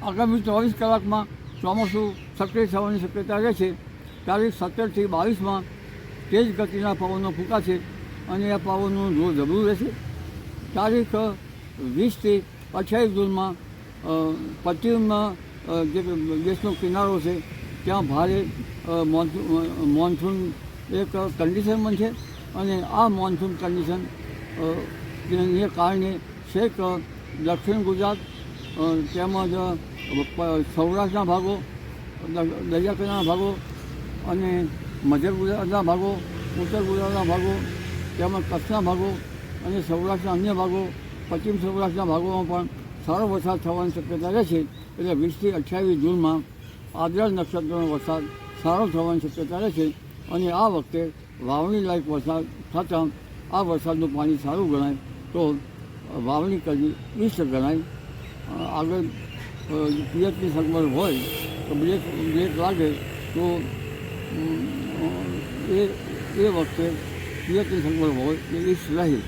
આગામી 24 કલાકમાં ચોમાસું સક્રિય થવાની શક્યતા રહે છે. તારીખ 17 થી 22 તેજ ગતિના પવનો ફૂંકાશે અને આ પવનનું જોર જબરું રહેશે. તારીખ 20 થી 28 જૂનમાં પશ્ચિમમાં જે દેશનો કિનારો છે ત્યાં ભારે મોન્સૂન એક કન્ડિશન બનશે અને આ મોન્સૂન કન્ડિશન ને કારણે છેક દક્ષિણ ગુજરાત તેમજ સૌરાષ્ટ્રના ભાગો, દરિયાકિનારાના ભાગો અને મધ્ય ગુજરાતના ભાગો, ઉત્તર ગુજરાતના ભાગો તેમજ કચ્છના ભાગો અને સૌરાષ્ટ્રના અન્ય ભાગો, પશ્ચિમ સૌરાષ્ટ્રના ભાગોમાં પણ સારો વરસાદ થવાની શક્યતા રહે છે. એટલે 20 થી 28 જૂનમાં આદ્રલ નક્ષત્રનો વરસાદ સારો થવાની શક્યતા રહે છે અને આ વખતે વાવણી લાયક વરસાદ થતાં આ વરસાદનું પાણી સારું ગણાય તો વાવણી કરવી ઈષ્ટ ગણાય. આગળ પિયતની સગવડ હોય તો બ્રેક લાગે તો એ વખતે પિયતની સગવડ હોય એ ઈષ્ટ રહે.